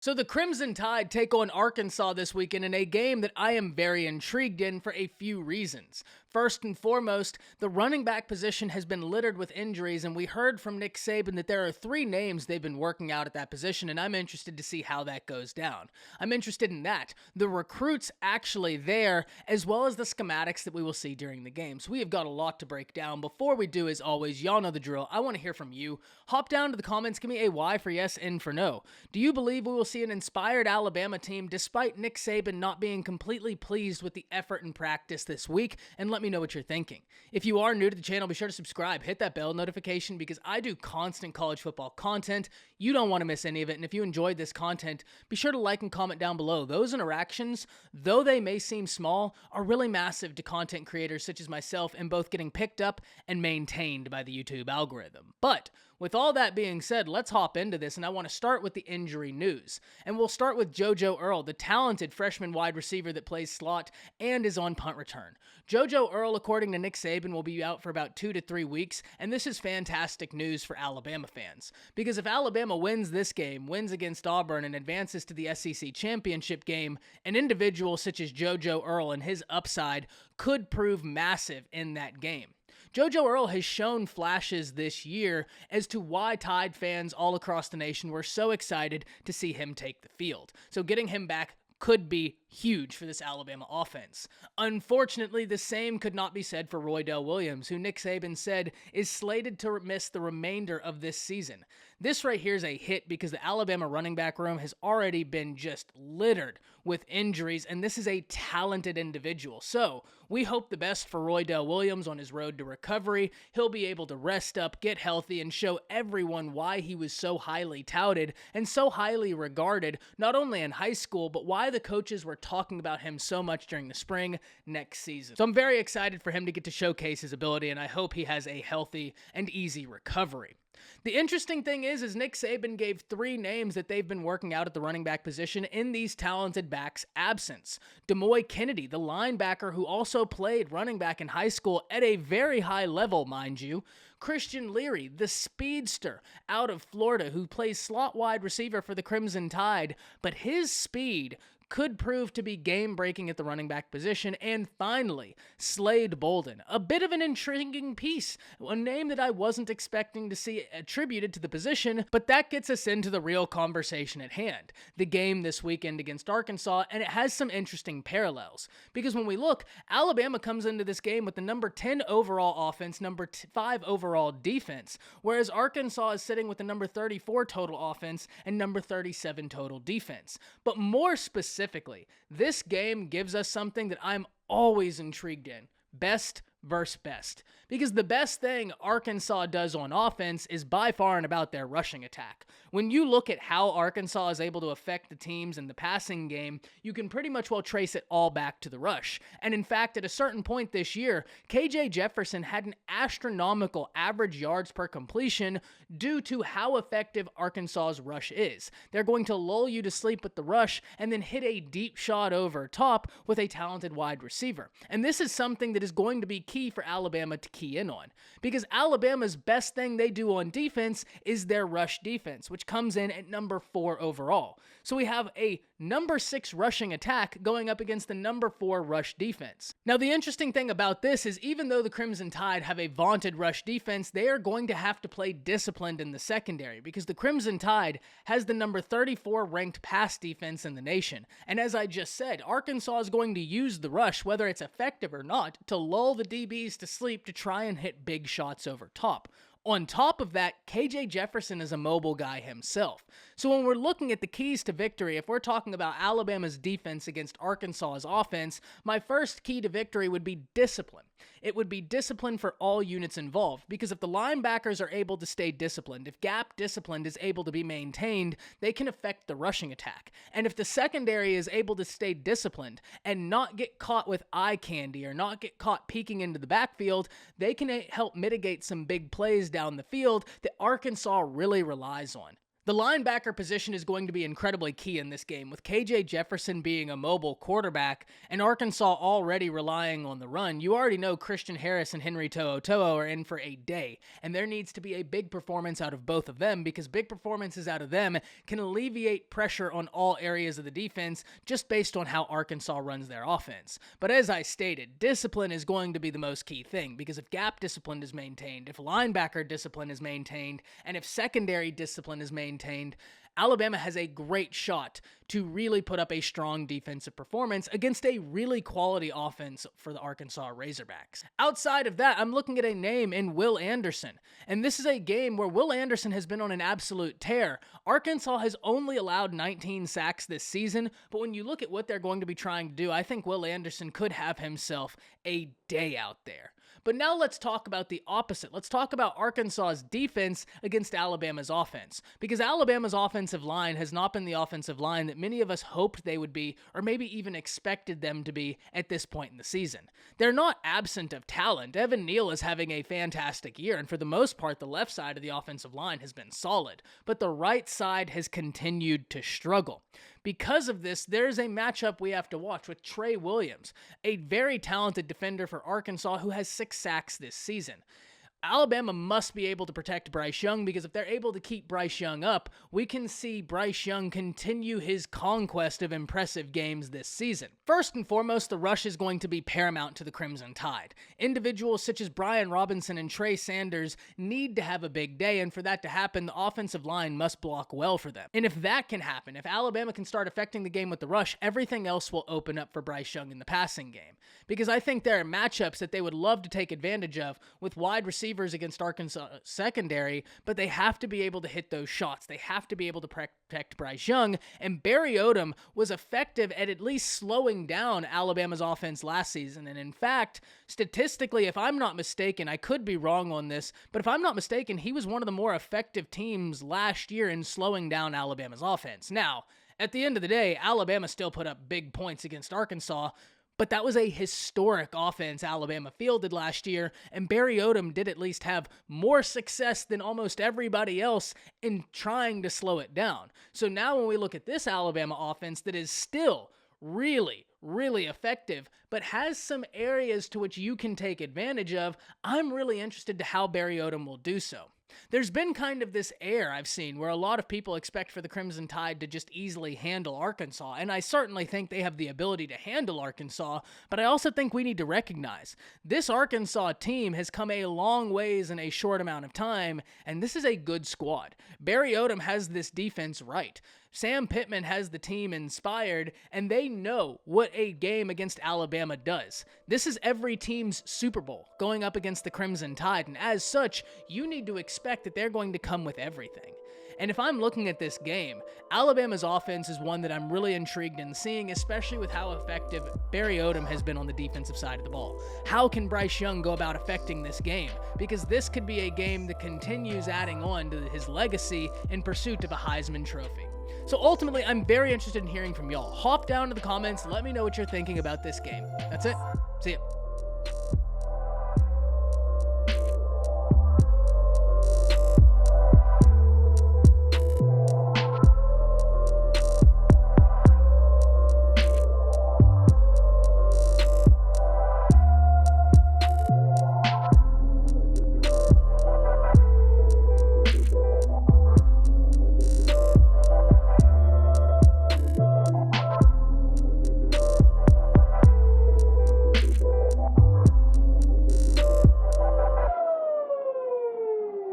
So the Crimson Tide take on Arkansas this weekend in a game that I am very intrigued in for a few reasons. First and foremost, the running back position has been littered with injuries, and we heard from Nick Saban that there are 3 names they've been working out at that position, and I'm interested to see how that goes down. I'm interested in that, the recruits actually there, as well as the schematics that we will see during the game. So we have got a lot to break down. Before we do, as always, y'all know the drill. I want to hear from you. Hop down to the comments, give me a Y for yes, N for no. Do you believe we will see an inspired Alabama team despite Nick Saban not being completely pleased with the effort and practice this week? And let me know what you're thinking. If you are new to the channel, be sure to subscribe, hit that bell notification because I do constant college football content. You don't want to miss any of it. And if you enjoyed this content, be sure to like and comment down below. Those interactions, though they may seem small, are really massive to content creators such as myself in both getting picked up and maintained by the YouTube algorithm. But with all that being said, let's hop into this, and I want to start with the injury news. And we'll start with Jojo Earl, the talented freshman wide receiver that plays slot and is on punt return. Jojo Earl, according to Nick Saban, will be out for about 2 to 3 weeks, and this is fantastic news for Alabama fans. Because if Alabama wins this game, wins against Auburn, and advances to the SEC championship game, an individual such as Jojo Earl and his upside could prove massive in that game. Jojo Earl has shown flashes this year as to why Tide fans all across the nation were so excited to see him take the field. So getting him back could be huge for this Alabama offense. Unfortunately, the same could not be said for Trey Williams, who Nick Saban said is slated to miss the remainder of this season. This right here is a hit because the Alabama running back room has already been just littered with injuries, and this is a talented individual. So we hope the best for Trey Williams on his road to recovery. He'll be able to rest up, get healthy, and show everyone why he was so highly touted and so highly regarded, not only in high school, but why the coaches were talking about him so much during the spring next season. So I'm very excited for him to get to showcase his ability, and I hope he has a healthy and easy recovery. The interesting thing is Nick Saban gave 3 names that they've been working out at the running back position in these talented backs' absence. Demoy Kennedy, the linebacker who also played running back in high school at a very high level, mind you. Christian Leary, the speedster out of Florida who plays slot wide receiver for the Crimson Tide, but his speed could prove to be game-breaking at the running back position. And finally, Slade Bolden, a bit of an intriguing piece, a name that I wasn't expecting to see attributed to the position, but that gets us into the real conversation at hand, the game this weekend against Arkansas, and it has some interesting parallels. Because when we look, Alabama comes into this game with the number 10 overall offense, number 5 overall defense, whereas Arkansas is sitting with the number 34 total offense and number 37 total defense. But more specifically, this game gives us something that I'm always intrigued in. Best versus best. Because the best thing Arkansas does on offense is by far and about their rushing attack. When you look at how Arkansas is able to affect the teams in the passing game, you can pretty much well trace it all back to the rush. And in fact, at a certain point this year, KJ Jefferson had an astronomical average yards per completion due to how effective Arkansas's rush is. They're going to lull you to sleep with the rush and then hit a deep shot over top with a talented wide receiver. And this is something that is going to be key for Alabama to key in on, because Alabama's best thing they do on defense is their rush defense, which comes in at number 4 overall. So we have a number 6 rushing attack going up against the number 4 rush defense. Now, the interesting thing about this is even though the Crimson Tide have a vaunted rush defense, they are going to have to play disciplined in the secondary because the Crimson Tide has the number 34 ranked pass defense in the nation. And as I just said, Arkansas is going to use the rush, whether it's effective or not, to lull the DBs to sleep to try and hit big shots over top. On top of that, KJ Jefferson is a mobile guy himself. So when we're looking at the keys to victory, if we're talking about Alabama's defense against Arkansas's offense, my first key to victory would be discipline. It would be discipline for all units involved, because if the linebackers are able to stay disciplined, if gap discipline is able to be maintained, they can affect the rushing attack. And if the secondary is able to stay disciplined and not get caught with eye candy or not get caught peeking into the backfield, they can help mitigate some big plays down the field that Arkansas really relies on. The linebacker position is going to be incredibly key in this game, with KJ Jefferson being a mobile quarterback and Arkansas already relying on the run. You already know Christian Harris and Henry To'oTo'o are in for a day, and there needs to be a big performance out of both of them, because big performances out of them can alleviate pressure on all areas of the defense just based on how Arkansas runs their offense. But as I stated, discipline is going to be the most key thing, because if gap discipline is maintained, if linebacker discipline is maintained, and if secondary discipline is maintained, Alabama has a great shot to really put up a strong defensive performance against a really quality offense for the Arkansas Razorbacks. Outside of that, I'm looking at a name in Will Anderson, and this is a game where Will Anderson has been on an absolute tear. Arkansas has only allowed 19 sacks this season, but when you look at what they're going to be trying to do, I think Will Anderson could have himself a day out there. But now let's talk about the opposite. Let's talk about Arkansas's defense against Alabama's offense, because Alabama's offensive line has not been the offensive line that many of us hoped they would be, or maybe even expected them to be at this point in the season. They're not absent of talent. Evan Neal is having a fantastic year, and for the most part, the left side of the offensive line has been solid, but the right side has continued to struggle. Because of this, there's a matchup we have to watch with Trey Williams, a very talented defender for Arkansas who has 6 sacks this season. Alabama must be able to protect Bryce Young, because if they're able to keep Bryce Young up, we can see Bryce Young continue his conquest of impressive games this season. First and foremost, the rush is going to be paramount to the Crimson Tide. Individuals such as Brian Robinson and Trey Sanders need to have a big day, and for that to happen, the offensive line must block well for them. And if that can happen, if Alabama can start affecting the game with the rush, everything else will open up for Bryce Young in the passing game. Because I think there are matchups that they would love to take advantage of with wide receivers against Arkansas secondary, but they have to be able to hit those shots. They have to be able to protect Bryce Young, and Barry Odom was effective at least slowing down Alabama's offense last season. And in fact, statistically, if I'm not mistaken, I could be wrong on this, but if I'm not mistaken, he was one of the more effective teams last year in slowing down Alabama's offense. Now, at the end of the day, Alabama still put up big points against Arkansas, but that was a historic offense Alabama fielded last year, and Barry Odom did at least have more success than almost everybody else in trying to slow it down. So now when we look at this Alabama offense that is still really effective, but has some areas to which you can take advantage of, I'm really interested to how Barry Odom will do so. There's been kind of this air I've seen where a lot of people expect for the Crimson Tide to just easily handle Arkansas, and I certainly think they have the ability to handle Arkansas, but I also think we need to recognize this Arkansas team has come a long ways in a short amount of time, and this is a good squad. Barry Odom has this defense right. Sam Pittman has the team inspired, and they know what a game against Alabama does. This is every team's Super Bowl going up against the Crimson Tide, and as such, you need to expect that they're going to come with everything. And if I'm looking at this game, Alabama's offense is one that I'm really intrigued in seeing, especially with how effective Barry Odom has been on the defensive side of the ball. How can Bryce Young go about affecting this game? Because this could be a game that continues adding on to his legacy in pursuit of a Heisman Trophy. So ultimately, I'm very interested in hearing from y'all. Hop down to the comments, let me know what you're thinking about this game. That's it. See ya.